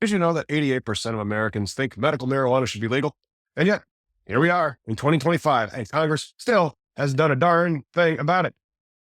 Did you know that 88% of Americans think medical marijuana should be legal? And yet, here we are in 2025, and Congress still hasn't done a darn thing about it.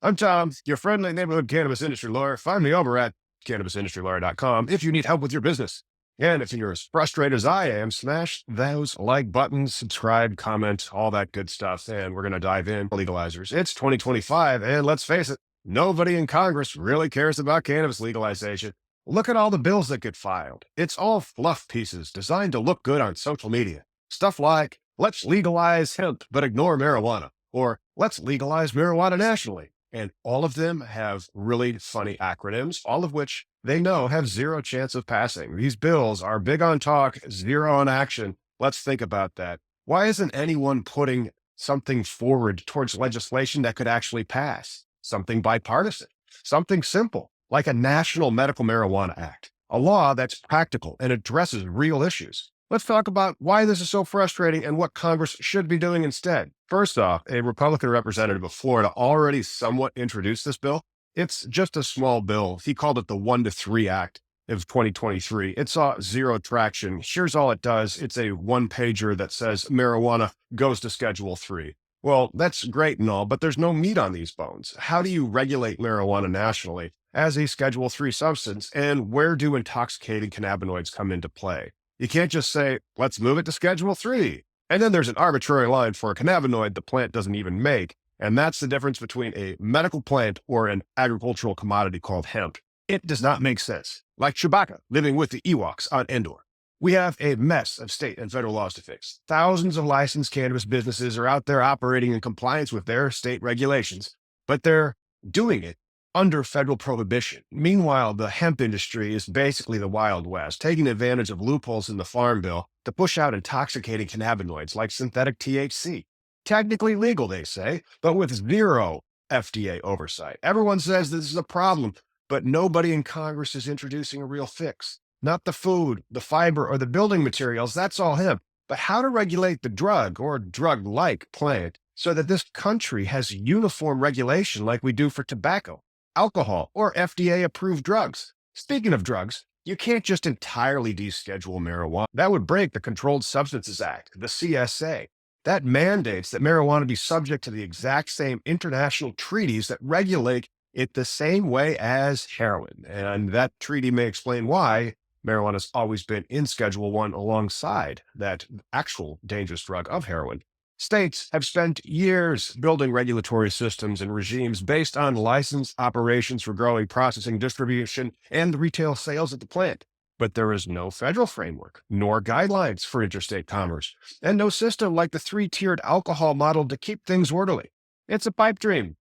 I'm Tom, your friendly neighborhood cannabis industry lawyer. Find me over at cannabisindustrylawyer.com if you need help with your business. And if you're as frustrated as I am, smash those like buttons, subscribe, comment, all that good stuff. And we're going to dive in. Legalizers. It's 2025, and let's face it, nobody in Congress really cares about cannabis legalization. Look at all the bills that get filed. It's all fluff pieces designed to look good on social media. Stuff like, let's legalize hemp, but ignore marijuana, or let's legalize marijuana nationally. And all of them have really funny acronyms, all of which they know have zero chance of passing. These bills are big on talk, zero on action. Let's think about that. Why isn't anyone putting something forward towards legislation that could actually pass? Something bipartisan, something simple, like a National Medical Marijuana Act, a law that's practical and addresses real issues. Let's talk about why this is so frustrating and what Congress should be doing instead. First off, a Republican representative of Florida already somewhat introduced this bill. It's just a small bill. He called it the 1-to-3 Act of 2023. It saw zero traction. Here's all it does. It's a one-pager that says marijuana goes to Schedule 3. Well, that's great and all, but there's no meat on these bones. How do you regulate marijuana nationally as a Schedule 3 substance, and where do intoxicating cannabinoids come into play? You can't just say, let's move it to Schedule 3. And then there's an arbitrary line for a cannabinoid the plant doesn't even make. And that's the difference between a medical plant or an agricultural commodity called hemp. It does not make sense. Like Chewbacca living with the Ewoks on Endor. We have a mess of state and federal laws to fix. Thousands of licensed cannabis businesses are out there operating in compliance with their state regulations, but they're doing it under federal prohibition. Meanwhile, the hemp industry is basically the Wild West, taking advantage of loopholes in the Farm Bill to push out intoxicating cannabinoids like synthetic THC. Technically legal, they say, but with zero FDA oversight. Everyone says this is a problem, but nobody in Congress is introducing a real fix. Not the food, the fiber, or the building materials, that's all hemp. But how to regulate the drug or drug-like plant so that this country has uniform regulation like we do for tobacco, alcohol, or FDA-approved drugs. Speaking of drugs, you can't just entirely deschedule marijuana. That would break the Controlled Substances Act, the CSA. That mandates that marijuana be subject to the exact same international treaties that regulate it the same way as heroin. And that treaty may explain why marijuana has always been in Schedule 1 alongside that actual dangerous drug of heroin. States have spent years building regulatory systems and regimes based on licensed operations for growing, processing, distribution, and retail sales at the plant. But there is no federal framework, nor guidelines for interstate commerce, and no system like the three-tiered alcohol model to keep things orderly. It's a pipe dream.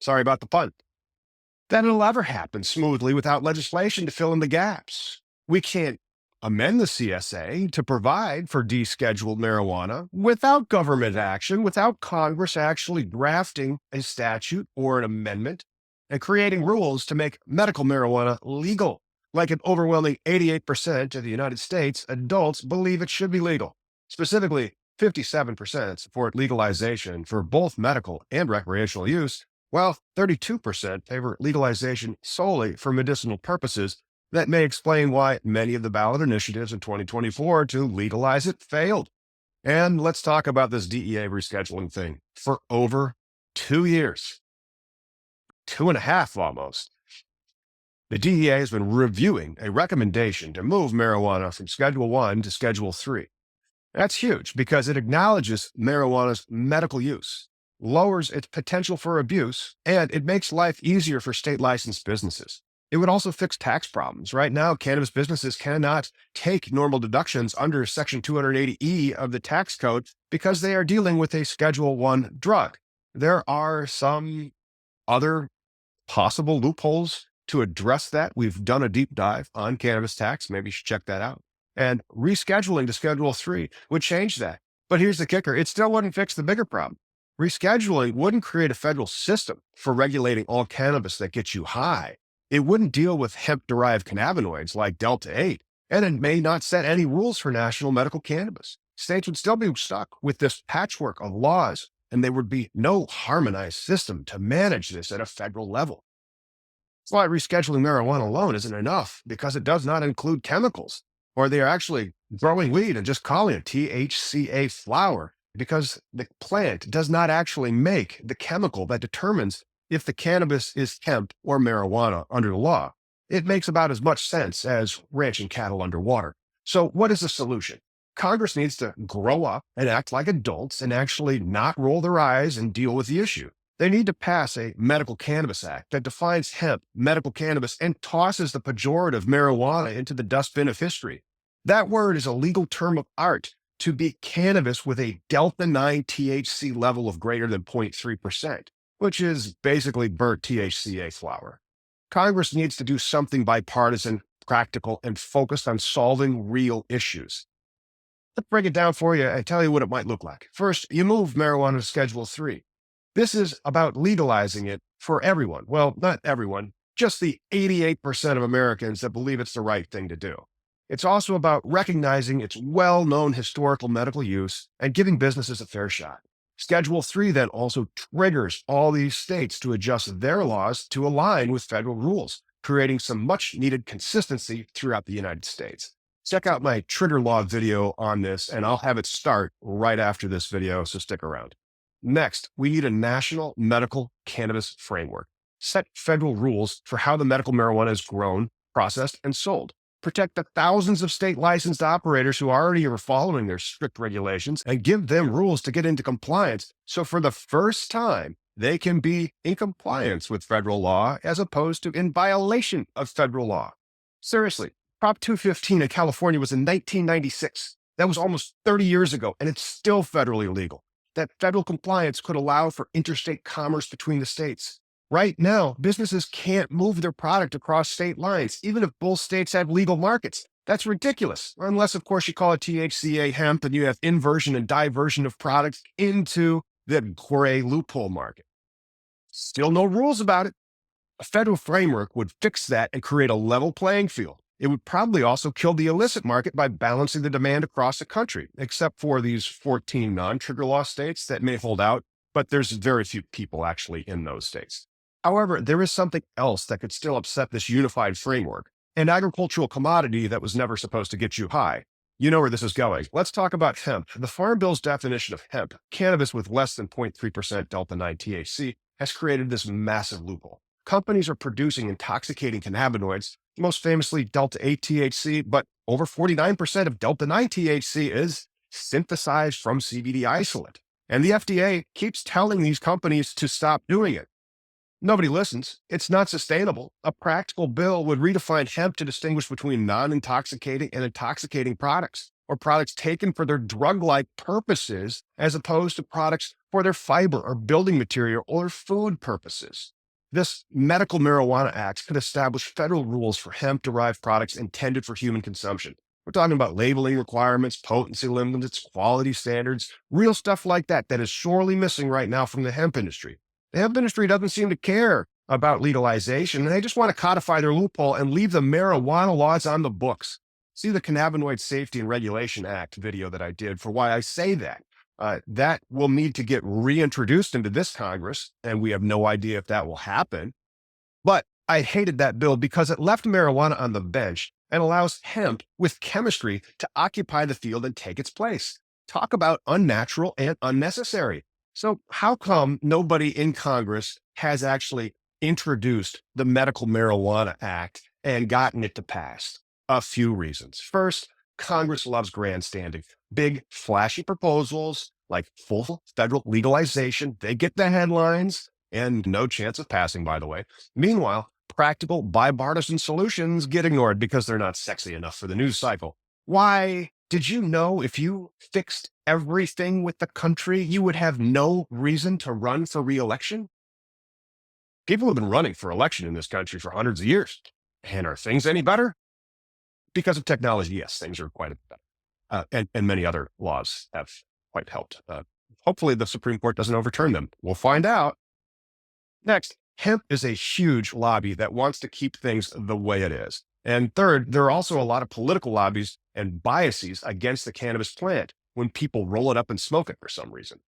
Sorry about the pun. That it'll ever happen smoothly without legislation to fill in the gaps. We can't amend the CSA to provide for descheduled marijuana without government action, without Congress actually drafting a statute or an amendment and creating rules to make medical marijuana legal. Like an overwhelming 88% of the United States adults believe it should be legal. Specifically, 57% support legalization for both medical and recreational use, while 32% favor legalization solely for medicinal purposes. That may explain why many of the ballot initiatives in 2024 to legalize it failed. And let's talk about this DEA rescheduling thing. For over 2 years, 2.5 almost, the DEA has been reviewing a recommendation to move marijuana from Schedule 1 to Schedule 3. That's huge because it acknowledges marijuana's medical use, lowers its potential for abuse, and it makes life easier for state licensed businesses. It would also fix tax problems. Right now, cannabis businesses cannot take normal deductions under Section 280E of the tax code because they are dealing with a Schedule 1 drug. There are some other possible loopholes to address that. We've done a deep dive on cannabis tax. Maybe you should check that out. And rescheduling to Schedule 3 would change that. But here's the kicker. It still wouldn't fix the bigger problem. Rescheduling wouldn't create a federal system for regulating all cannabis that gets you high. It wouldn't deal with hemp-derived cannabinoids like Delta-8, and it may not set any rules for national medical cannabis. States would still be stuck with this patchwork of laws, and there would be no harmonized system to manage this at a federal level. That's why rescheduling marijuana alone isn't enough, because it does not include chemicals, or they are actually growing weed and just calling it THCA flower, because the plant does not actually make the chemical that determines if the cannabis is hemp or marijuana under the law. It makes about as much sense as ranching cattle underwater. So, what is the solution? Congress needs to grow up and act like adults and actually not roll their eyes and deal with the issue. They need to pass a Medical Cannabis Act that defines hemp, medical cannabis, and tosses the pejorative marijuana into the dustbin of history. That word is a legal term of art to be cannabis with a delta 9 THC level of greater than 0.3%, which is basically burnt THCA flower. Congress needs to do something bipartisan, practical, and focused on solving real issues. Let's break it down for you and tell you what it might look like. First, you move marijuana to Schedule 3. This is about legalizing it for everyone. Well, not everyone, just the 88% of Americans that believe it's the right thing to do. It's also about recognizing its well-known historical medical use and giving businesses a fair shot. Schedule 3 then also triggers all these states to adjust their laws to align with federal rules, creating some much-needed consistency throughout the United States. Check out my trigger law video on this, and I'll have it start right after this video, so stick around. Next, we need a national medical cannabis framework. Set federal rules for how the medical marijuana is grown, processed, and sold. Protect the thousands of state licensed operators who already are following their strict regulations, and give them rules to get into compliance, so for the first time, they can be in compliance with federal law as opposed to in violation of federal law. Seriously, Prop 215 in California was in 1996. That was almost 30 years ago, and it's still federally legal. That federal compliance could allow for interstate commerce between the states. Right now, businesses can't move their product across state lines, even if both states have legal markets. That's ridiculous. Unless, of course, you call it THCA hemp and you have inversion and diversion of products into the gray loophole market. Still no rules about it. A federal framework would fix that and create a level playing field. It would probably also kill the illicit market by balancing the demand across the country, except for these 14 non-trigger law states that may hold out, but there's very few people actually in those states. However, there is something else that could still upset this unified framework, an agricultural commodity that was never supposed to get you high. You know where this is going. Let's talk about hemp. The Farm Bill's definition of hemp, cannabis with less than 0.3% delta 9 THC, has created this massive loophole. Companies are producing intoxicating cannabinoids, most famously delta 8 THC, but over 49% of delta 9 THC is synthesized from CBD isolate. And the FDA keeps telling these companies to stop doing it. Nobody listens. It's not sustainable. A practical bill would redefine hemp to distinguish between non-intoxicating and intoxicating products, or products taken for their drug-like purposes, as opposed to products for their fiber or building material or food purposes. This Medical Marijuana Act could establish federal rules for hemp-derived products intended for human consumption. We're talking about labeling requirements, potency limits, quality standards, real stuff like that that is sorely missing right now from the hemp industry. The hemp industry doesn't seem to care about legalization, and they just want to codify their loophole and leave the marijuana laws on the books. See the Cannabinoid Safety and Regulation Act video that I did for why I say that. That will need to get reintroduced into this Congress, and we have no idea if that will happen. But I hated that bill because it left marijuana on the bench and allows hemp with chemistry to occupy the field and take its place. Talk about unnatural and unnecessary. So how come nobody in Congress has actually introduced the Medical Marijuana Act and gotten it to pass? A few reasons. First, Congress loves grandstanding. Big, flashy proposals like full federal legalization, they get the headlines and no chance of passing, by the way. Meanwhile, practical bipartisan solutions get ignored because they're not sexy enough for the news cycle. Why? Did you know if you fixed everything with the country, you would have no reason to run for re-election? People have been running for election in this country for hundreds of years. And are things any better? Because of technology, yes, things are quite a bit better. And many other laws have quite helped. Hopefully the Supreme Court doesn't overturn them. We'll find out. Next, hemp is a huge lobby that wants to keep things the way it is. And third, there are also a lot of political lobbies and biases against the cannabis plant when people roll it up and smoke it for some reason.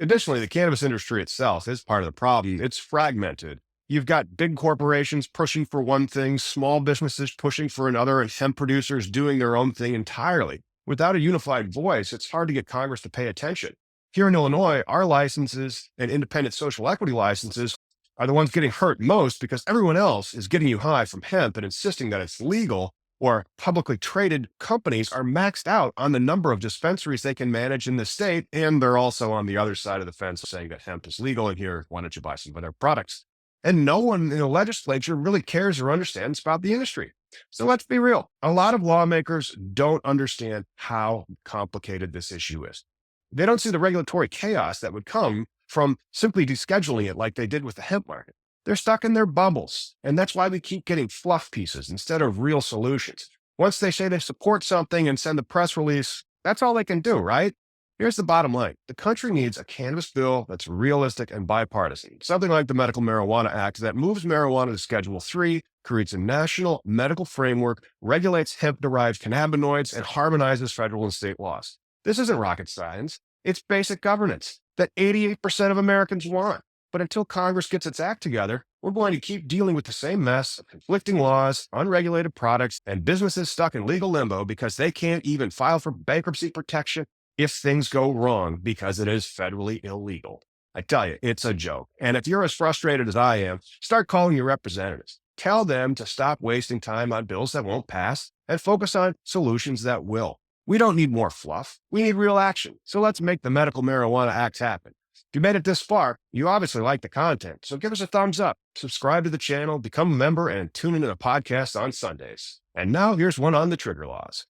Additionally, the cannabis industry itself is part of the problem. It's fragmented. You've got big corporations pushing for one thing, small businesses pushing for another, and hemp producers doing their own thing entirely. Without a unified voice, it's hard to get Congress to pay attention. Here in Illinois, our licenses and independent social equity licenses are the ones getting hurt most because everyone else is getting you high from hemp and insisting that it's legal, or publicly traded companies are maxed out on the number of dispensaries they can manage in the state. And they're also on the other side of the fence saying that hemp is legal and here, why don't you buy some of their products? And no one in the legislature really cares or understands about the industry. So let's be real. A lot of lawmakers don't understand how complicated this issue is. They don't see the regulatory chaos that would come from simply descheduling it like they did with the hemp market. They're stuck in their bubbles. And that's why we keep getting fluff pieces instead of real solutions. Once they say they support something and send the press release, that's all they can do, right? Here's the bottom line. The country needs a cannabis bill that's realistic and bipartisan, something like the Medical Marijuana Act that moves marijuana to Schedule 3, creates a national medical framework, regulates hemp-derived cannabinoids, and harmonizes federal and state laws. This isn't rocket science. It's basic governance that 88% of Americans want. But until Congress gets its act together, we're going to keep dealing with the same mess of conflicting laws, unregulated products, and businesses stuck in legal limbo because they can't even file for bankruptcy protection if things go wrong because it is federally illegal. I tell you, it's a joke. And if you're as frustrated as I am, start calling your representatives. Tell them to stop wasting time on bills that won't pass and focus on solutions that will. We don't need more fluff. We need real action. So let's make the Medical Marijuana Act happen. If you made it this far, you obviously like the content. So give us a thumbs up, subscribe to the channel, become a member, and tune into the podcast on Sundays. And now here's one on the trigger laws.